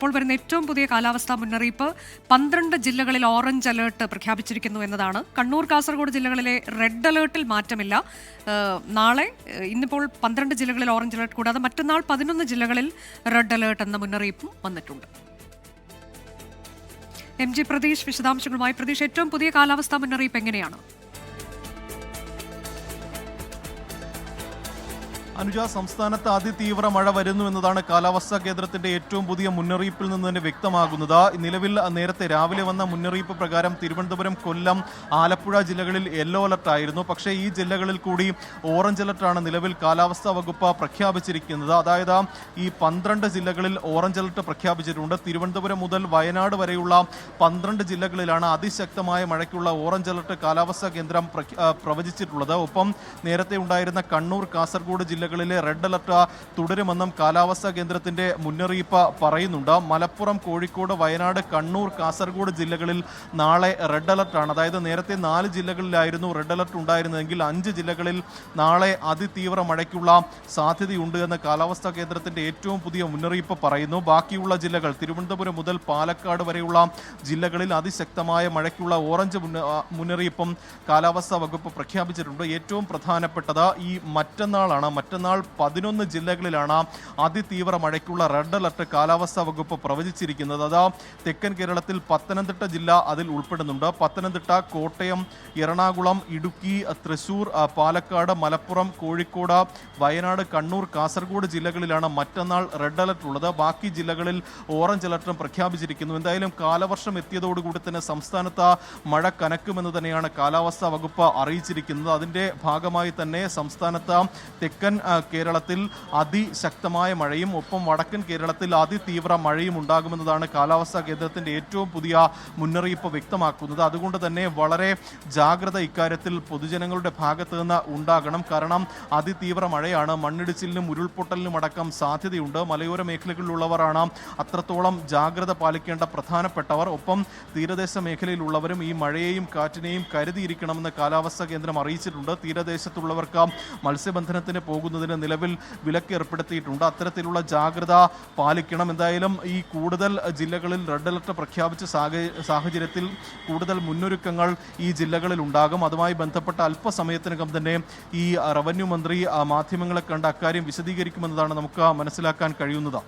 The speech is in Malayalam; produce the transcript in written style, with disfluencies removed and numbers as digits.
ഇപ്പോൾ വരുന്ന ഏറ്റവും പുതിയ കാലാവസ്ഥാ മുന്നറിയിപ്പ് 12 ജില്ലകളിൽ ഓറഞ്ച് അലേർട്ട് പ്രഖ്യാപിച്ചിരിക്കുന്നു എന്നതാണ്. കണ്ണൂർ, കാസർഗോഡ് ജില്ലകളിലെ റെഡ് അലേർട്ടിൽ മാറ്റമില്ല. നാളെ ഇന്നിപ്പോൾ 12 ജില്ലകളിൽ ഓറഞ്ച് അലേർട്ട് കൂടാതെ മറ്റന്നാൾ 11 ജില്ലകളിൽ റെഡ് അലേർട്ട് എന്ന മുന്നറിയിപ്പും വന്നിട്ടുണ്ട്. MG പ്രതീഷ് വിശദാംശങ്ങളുമായി. പ്രതീഷ്, ഏറ്റവും പുതിയ കാലാവസ്ഥാ മുന്നറിയിപ്പ് എങ്ങനെയാണ്? അനുജ, സംസ്ഥാനത്ത് അതിതീവ്ര മഴ വരുന്നു എന്നതാണ് കാലാവസ്ഥാ കേന്ദ്രത്തിന്റെ ഏറ്റവും പുതിയ മുന്നറിയിപ്പിൽ നിന്ന് തന്നെ വ്യക്തമാകുന്നത്. നിലവിൽ നേരത്തെ രാവിലെ വന്ന മുന്നറിയിപ്പ് പ്രകാരം തിരുവനന്തപുരം, കൊല്ലം, ആലപ്പുഴ ജില്ലകളിൽ യെല്ലോ അലർട്ട് ആയിരുന്നു. പക്ഷേ ഈ ജില്ലകളിൽ കൂടി ഓറഞ്ച് അലർട്ടാണ് നിലവിൽ കാലാവസ്ഥാ വകുപ്പ് പ്രഖ്യാപിച്ചിരിക്കുന്നത്. അതായത് ഈ 12 ജില്ലകളിൽ ഓറഞ്ച് അലർട്ട് പ്രഖ്യാപിച്ചിട്ടുണ്ട്. തിരുവനന്തപുരം മുതൽ വയനാട് വരെയുള്ള 12 ജില്ലകളിലാണ് അതിശക്തമായ മഴയ്ക്കുള്ള ഓറഞ്ച് അലർട്ട് കാലാവസ്ഥാ കേന്ദ്രം പ്രവചിച്ചിട്ടുള്ളത്. ഒപ്പം നേരത്തെ ഉണ്ടായിരുന്ന കണ്ണൂർ, കാസർഗോഡ് ജില്ലകളിലെ റെഡ് അലർട്ട് തുടരുമെന്നും കാലാവസ്ഥാ കേന്ദ്രത്തിന്റെ മുന്നറിയിപ്പ് പറയുന്നുണ്ട്. മലപ്പുറം, കോഴിക്കോട്, വയനാട്, കണ്ണൂർ, കാസർഗോഡ് ജില്ലകളിൽ നാളെ റെഡ് അലർട്ടാണ്. അതായത് നേരത്തെ 4 ജില്ലകളിലായിരുന്നു റെഡ് അലർട്ട് ഉണ്ടായിരുന്നതെങ്കിൽ 5 ജില്ലകളിൽ നാളെ അതിതീവ്ര മഴയ്ക്കുള്ള സാധ്യതയുണ്ട് എന്ന് കാലാവസ്ഥാ കേന്ദ്രത്തിന്റെ ഏറ്റവും പുതിയ മുന്നറിയിപ്പ് പറയുന്നു. ബാക്കിയുള്ള ജില്ലകൾ തിരുവനന്തപുരം മുതൽ പാലക്കാട് വരെയുള്ള ജില്ലകളിൽ അതിശക്തമായ മഴയ്ക്കുള്ള ഓറഞ്ച് മുന്നറിയിപ്പും കാലാവസ്ഥാ വകുപ്പ് പ്രഖ്യാപിച്ചിട്ടുണ്ട്. ഏറ്റവും പ്രധാനപ്പെട്ടത് ഈ മറ്റന്നാൾ 11 ജില്ലകളിലാണ് അതിതീവ്ര മഴയ്ക്കുള്ള റെഡ് അലർട്ട് കാലാവസ്ഥാ വകുപ്പ് പ്രവചിച്ചിരിക്കുന്നത്. അത് തെക്കൻ കേരളത്തിൽ പത്തനംതിട്ട ജില്ല അതിൽ ഉൾപ്പെടുന്നുണ്ട്. പത്തനംതിട്ട, കോട്ടയം, എറണാകുളം, ഇടുക്കി, തൃശൂർ, പാലക്കാട്, മലപ്പുറം, കോഴിക്കോട്, വയനാട്, കണ്ണൂർ, കാസർഗോഡ് ജില്ലകളിലാണ് മറ്റന്നാൾ റെഡ് അലർട്ട് ഉള്ളത്. ബാക്കി ജില്ലകളിൽ ഓറഞ്ച് അലർട്ടും പ്രഖ്യാപിച്ചിരിക്കുന്നു. എന്തായാലും കാലവർഷം എത്തിയതോടുകൂടി തന്നെ സംസ്ഥാനത്ത് മഴ കനക്കുമെന്ന് തന്നെയാണ് കാലാവസ്ഥാ വകുപ്പ് അറിയിച്ചിരിക്കുന്നത്. അതിന്റെ ഭാഗമായി തന്നെ സംസ്ഥാനത്ത് തെക്കൻ കേരളത്തിൽ അതിശക്തമായ മഴയും ഒപ്പം വടക്കൻ കേരളത്തിൽ അതിതീവ്ര മഴയും ഉണ്ടാകുമെന്നതാണ് കാലാവസ്ഥാ കേന്ദ്രത്തിന്റെ ഏറ്റവും പുതിയ മുന്നറിയിപ്പ് വ്യക്തമാക്കുന്നത്. അതുകൊണ്ട് തന്നെ വളരെ ജാഗ്രത ഇക്കാര്യത്തിൽ പൊതുജനങ്ങളുടെ ഭാഗത്ത് നിന്ന് ഉണ്ടാകണം. കാരണം അതിതീവ്ര മഴയാണ്. മണ്ണിടിച്ചിലിനും ഉരുൾപൊട്ടലിനും അടക്കം സാധ്യതയുണ്ട്. മലയോര മേഖലകളിലുള്ളവരാണ് അത്രത്തോളം ജാഗ്രത പാലിക്കേണ്ട പ്രധാനപ്പെട്ടവർ. ഒപ്പം തീരദേശ മേഖലയിലുള്ളവരും ഈ മഴയെയും കാറ്റിനെയും കരുതിയിരിക്കണമെന്ന് കാലാവസ്ഥാ കേന്ദ്രം അറിയിച്ചിട്ടുണ്ട്. തീരദേശത്തുള്ളവർക്ക് മത്സ്യബന്ധനത്തിന് പോകുന്നതിന് നിലവിൽ വിലക്ക് ഏർപ്പെടുത്തിയിട്ടുണ്ട്. അത്തരത്തിലുള്ള ജാഗ്രത പാലിക്കണം. എന്തായാലും ഈ കൂടുതൽ ജില്ലകളിൽ റെഡ് അലർട്ട് പ്രഖ്യാപിച്ച സാഹചര്യത്തിൽ കൂടുതൽ മുന്നൊരുക്കങ്ങൾ ഈ ജില്ലകളിൽ ഉണ്ടാകും. അതുമായി ബന്ധപ്പെട്ട അല്പസമയത്തിനകം തന്നെ ഈ റവന്യൂ മന്ത്രി മാധ്യമങ്ങളെ കണ്ട് അക്കാര്യം വിശദീകരിക്കുമെന്നതാണ് നമുക്ക് മനസ്സിലാക്കാൻ കഴിയുന്നത്.